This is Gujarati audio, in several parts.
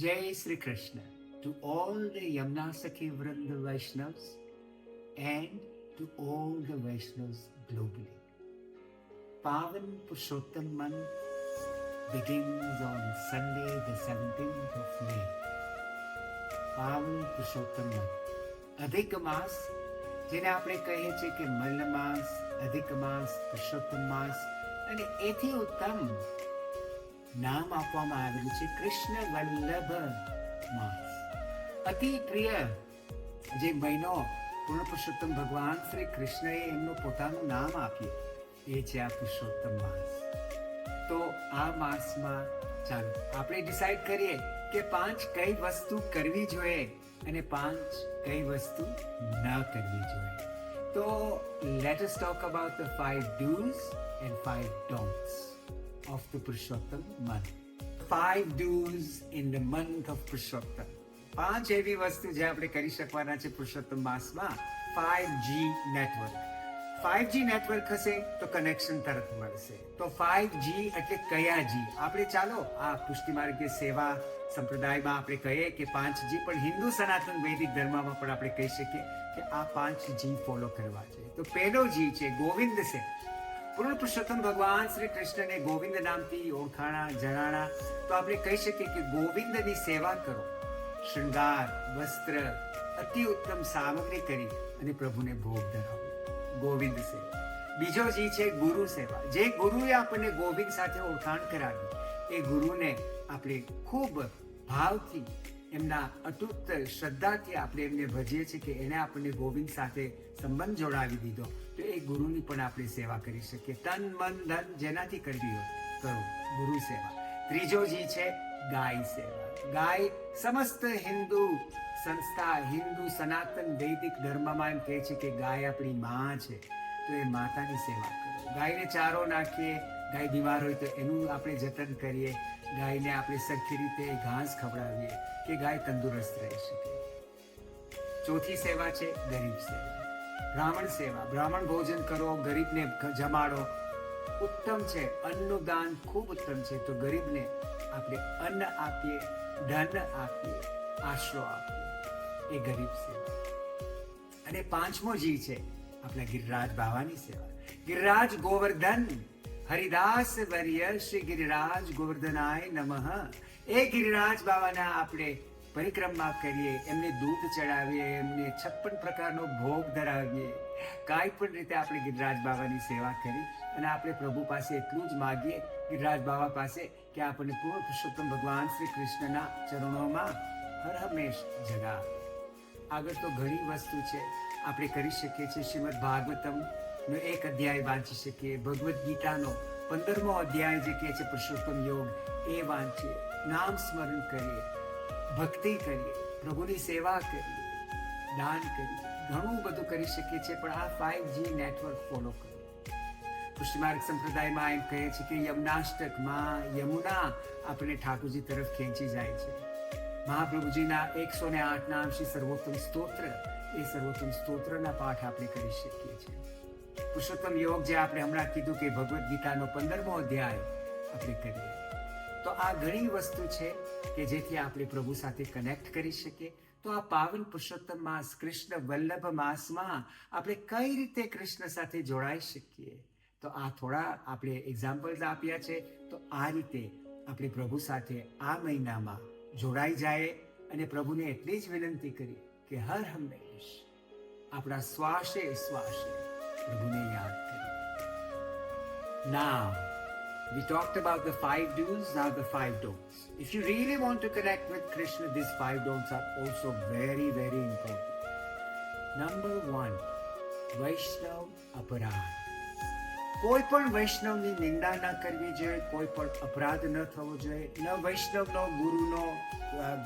Jai Sri Krishna to all the Yamuna Sakhi Vrinda Vaishnavas and to all the Vaishnavas globally. Pavan Purushottam month begins on Sunday the 17th of May. Pavan Purushottam month. અધિક માસ જેને આપણે કહીએ છીએ કે મલ્લ માસ, અધિક માસ, પુરુષોત્તમ માસ અને એથી ઉત્તમ નામ આપવામાં આવેલું છે કૃષ્ણ વલ્લભ માસ. અતિ પ્રિય જે મહિનો પૂર્ણ પુરુષોત્તમ ભગવાન શ્રી કૃષ્ણએ એમનું પોતાનું નામ આપ્યું એ છે આ પુરુષોત્તમ માસ. તો આ માસમાં ચાલો આપણે ડિસાઈડ કરીએ કે 5 કઈ વસ્તુ કરવી જોઈએ અને 5 કઈ વસ્તુ ન કરવી જોઈએ. તો let us talk about the 5 do's and 5 don'ts of the Purushottam month. 5 do's in the month of Purushottam. 5 એવી વસ્તુ જે આપણે કરી શકવાના છે પુરુષોત્તમ માસમાં. 5G network. 5G નેટવર્ક હશે તો કનેક્શન તરત મળશે. તો 5G એટલે કયા જી? આપણે ચાલો આ પુષ્ટિ માર્ગીય સેવા સંપ્રદાયમાં આપણે કહીએ કે 5G, પણ હિન્દુ સનાતન વૈદિક ધર્મમાં પણ આપણે કહી શકીએ કે આ 5G ફોલો કરવા જોઈએ. તો પહેલો જી છે ગોવિંદ સેવા. પૂર્ણ પુરુષોત્તમ ભગવાન શ્રી કૃષ્ણને ગોવિંદ નામથી ઓળખાણા જણાણા તો આપણે કહી શકીએ કે ગોવિંદની સેવા કરો. શૃંગાર, વસ્ત્ર, અતિ ઉત્તમ સામગ્રી કરી અને પ્રભુને ભોગ ધરાવો. ગોવિંદ સેવા. બીજો જી છે ગુરુ સેવા. જે ગુરુએ આપણને ગોવિંદ સાથે ઓળખાણ કરાવી એ ગુરુને આપણે ખૂબ ભાવથી એમના અતૂટ શ્રદ્ધાથી આપણે એમને ભજીએ છીએ કે એને આપણને ગોવિંદ સાથે સંબંધ જોડાવી દીધો તો એ ગુરુની પણ આપણે સેવા કરી શકીએ. તન મન ધન જેનાથી કરવી હોય કરો ગુરુ સેવા. ત્રીજો જી છે ગાય સેવા. ગાય સમસ્ત હિન્દુ સંસ્થા, હિન્દુ સનાતન વૈદિક ધર્મમાં એમ કહે છે કે ગાય આપણી માં છે તો એ માતાની સેવા કરો. ગાયને ચારો નાખીએ, ગાય બીમાર હોય તો એનું આપણે જતન કરીએ, ગાયને આપણે સરખી રીતે ઘાસ ખવડાવીએ કે ગાય તંદુરસ્ત રહી શકે. ચોથી સેવા છે ગરીબ સેવા. બ્રાહ્મણ સેવા. બ્રાહ્મણ ભોજન કરો, ગરીબને જમાડો. ઉત્તમ છે, અન્નનું દાન ખૂબ ઉત્તમ છે. તો ગરીબને આપણે અન્ન આપીએ, ધન આપીએ, આશરો આપીએ, એ ગરીબ સેવા. અને 5મો જી છે આપણા ગિરિરાજ બાવાની સેવા. ગિરિરાજ ગોવર્ધન હરિદાસ વર્ય શ્રી ગિરિરાજ ગોવર્ધનાય નમઃ. એ ગિરિરાજ બાવાના આપણે પરિક્રમા કરીએ, એમને દૂધ ચડાવીએ, એમને 56 પ્રકારનો ભોગ ધરાવીએ. કાંઈ પણ રીતે આપણે ગિરિરાજ બાવાની સેવા કરી અને આપણે પ્રભુ પાસે એટલું જ માગીએ ગિરિરાજ બાવા પાસે કે આપણને પૂર્ણ પુરુષોત્તમ ભગવાન શ્રી કૃષ્ણના ચરણોમાં હર હંમેશ જગા આપે. આગળ તો ઘણી વસ્તુ છે આપણે કરી શકીએ છીએ. શ્રીમદ ભાગવતમનો 1 અધ્યાય વાંચી શકીએ, ભગવદ્ ગીતાનો 15મો અધ્યાય જે કહે છે પુરુષોત્તમ યોગ એ વાંચીએ, નામ સ્મરણ કરીએ, ભક્તિ કરીએ, પ્રભુની સેવા કરીએ, દાન કરીએ, ઘણું બધું કરી શકીએ છીએ. પણ આ 5G નેટવર્ક ફોલો કરો. પુષ્ટિ માર્ગ સંપ્રદાયમાં એમ કહે છે કે યમુનાષ્ટકમાં યમુના આપણે ઠાકોરજી તરફ ખેંચી જાય છે. મહાપ્રભુજીના 108 નામ શ્રી સર્વોત્તમ સ્તોત્ર, એ સર્વોત્તમ સ્તોત્રના પાઠ આપણે કરી શકીએ છીએ. પુરુષોત્તમ યોગ જે આપણે હમણાં કીધું કે ભગવદ્ ગીતાનો 15મો અધ્યાય આપણે કરીએ. તો આ ઘણી વસ્તુ છે કે જેથી આપણે પ્રભુ સાથે કનેક્ટ કરી શકીએ. તો આ પાવન પુરુષોત્તમ માસ, કૃષ્ણ વલ્લભ માસમાં આપણે કઈ રીતે કૃષ્ણ સાથે જોડાઈ શકીએ, તો આ થોડા આપણે એક્ઝામ્પલ્સ આપ્યા છે. તો આ રીતે આપણે પ્રભુ સાથે આ મહિનામાં જોડાઈ જાય અને પ્રભુને એટલી જ વિનંતી કરીએ કે હર હંમેશ આપણા શ્વાસે શ્વાસે પ્રભુને યાદ કરીએ. Now, we talked about the 5 do's, now the 5 don'ts. If you really want to connect with Krishna, these 5 don'ts are also very, very important. Number 1, Vaishnav અપરાધ. કોઈ પણ વૈષ્ણવની નિંદા ન કરવી જોઈએ, કોઈ પણ અપરાધ ન થવો જોઈએ, ન વૈષ્ણવનો, ગુરુનો,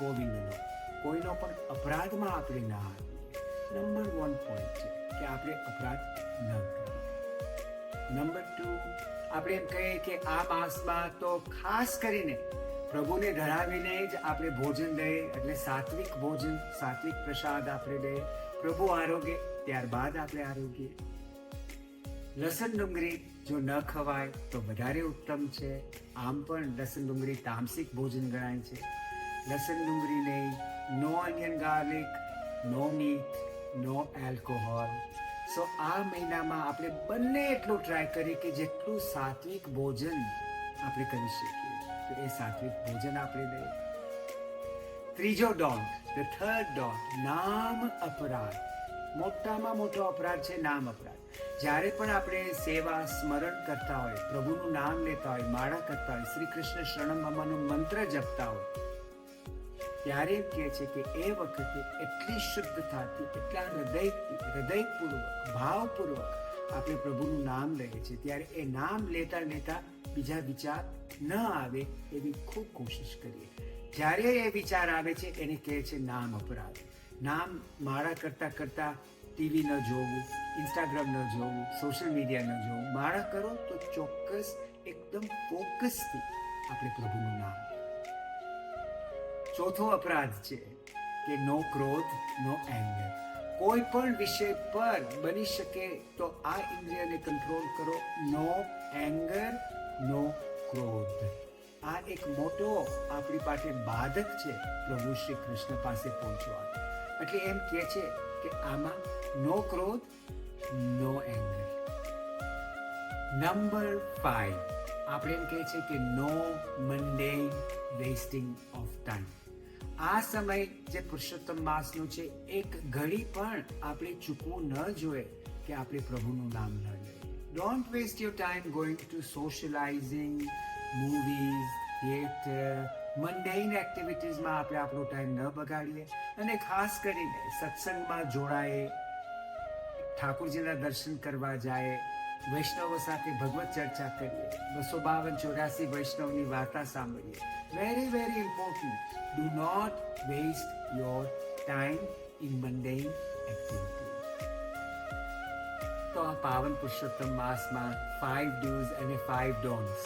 ગોવિંદનો, કોઈનો પણ અપરાધમાં આપણે ના આવીએ. નંબર 1 પોઈન્ટ છે કે આપણે અપરાધ ન કરીએ. નંબર 2, આપણે એમ કહીએ કે આ માસમાં તો ખાસ કરીને પ્રભુને ધરાવીને જ આપણે ભોજન લઈએ, એટલે સાત્વિક ભોજન, સાત્વિક પ્રસાદ આપણે લઈએ. પ્રભુ આરોગ્ય, ત્યારબાદ આપણે આરોગ્ય. લસણ ડુંગળી જો ન ખવાય તો વધારે ઉત્તમ છે. આમ પણ લસણ ડુંગળી તામસિક ભોજન ગણાય છે. લસણ ડુંગળી નહીં, નો ઓનિયન ગાર્લિક, નો મીટ, નો આલ્કોહોલ. સો આ મહિનામાં આપણે બંને એટલું ટ્રાય કરીએ કે જેટલું સાત્વિક ભોજન આપણે કરી શકીએ તો એ સાત્વિક ભોજન આપણે લઈએ. ત્રીજો ડોન્ટ, ધ થર્ડ ડોન્ટ, નામ અપરાધ. મોટામાં મોટો અપરાધ છે નામ અપરાધ. જ્યારે પણ આપણે સેવા સ્મરણ કરતા હોય, પ્રભુનું નામ લેતા હોય, માળા કરતા હોય, શ્રી કૃષ્ણ શરણમ મમનું મંત્ર જપતા હોય, ત્યારે એમ કહે છે કે એ વખતે એટલી શુદ્ધતાથી, એટલા હૃદયપૂર્વક, ભાવપૂર્વક આપણે પ્રભુનું નામ લઈએ છીએ, ત્યારે એ નામ લેતા લેતા બીજા વિચાર ન આવે એવી ખૂબ કોશિશ કરીએ. જ્યારે એ વિચાર આવે છે એને કહે છે નામ અપરાધ. નામ માળા કરતા કરતા ટીવી ન જોવું, ઇન્સ્ટાગ્રામ ન જોવું, સોશિયલ મીડિયા ન જોવું. માળા કરો તો ચોક્કસ એકદમ ફોકસથી આપણે પ્રભુનું નામ. ચોથો અપરાધ છે કે નો ક્રોધ, નો એંગર. કોઈ પણ વિષય પર બની શકે તો આ ઇન્દ્રિયને કંટ્રોલ કરો. નો એંગર, નો ક્રોધ. આ એક મોટો આપણી પાસે બાધક છે પ્રભુ શ્રી કૃષ્ણ પાસે પહોંચવા. એટલે એમ કહે છે કે આમાં નો ક્રોધ, નો એંગર. નંબર 5, આપણે એમ કહે છે કે નો મન્ડેન વેસ્ટિંગ ઓફ ટાઈમ. આ સમય જે પુરુષોત્તમ માસનું છે, એક ઘડી પણ આપણે ચૂકવું ન જોઈએ કે આપણે પ્રભુનું નામ ન લઈએ. Don't waste your time going to socializing, movies, theatre, mundane એક્ટિવિટીઝમાં આપણે આપણો ટાઈમ ન બગાડીએ. અને ખાસ કરીને સત્સંગમાં જોડાઈએ, ઠાકોરજીના દર્શન કરવા જાય, વૈષ્ણવો સાથે ભગવત ચર્ચા કરીએ, 252-84 વૈષ્ણવની વાર્તા સાંભળીએ. Very very important. Do not waste your time in mundane activity. તો આ પાવન પુરુષોત્તમ માસમાં 5 ડૂઝ અને 5 ડોન્ટ્સ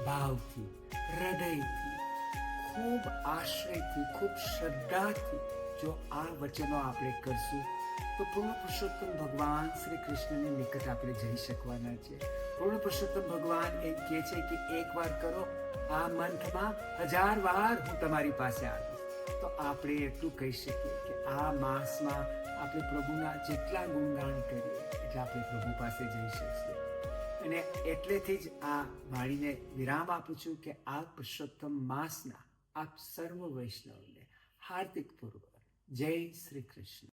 ભાવથી, હૃદયથી, ખૂબ આશ્રયથી, ખૂબ શ્રદ્ધાથી જો આ વચનો આપણે કરશું તો પૂર્ણ પુરુષોત્તમ ભગવાન શ્રી કૃષ્ણની નિકટ આપણે જઈ શકવાના છે. પૂર્ણ પુરુષોત્તમ ભગવાન એમ કહે છે કે એકવાર કરો, આ મંથમાં 1000 વાર હું તમારી પાસે આવીશ. તો આપણે એટલું કહી શકીએ કે આ માસમાં આપણે પ્રભુના જેટલા ગુણગાન કરીએ એટલે આપણે પ્રભુ પાસે જઈ શકીએ. અને એટલેથી જ આ વાણીને વિરામ આપું છું કે આ પુરુષોત્તમ માસના આપ સર્વ વૈષ્ણવને હાર્દિક પૂર્વક જય શ્રી કૃષ્ણ.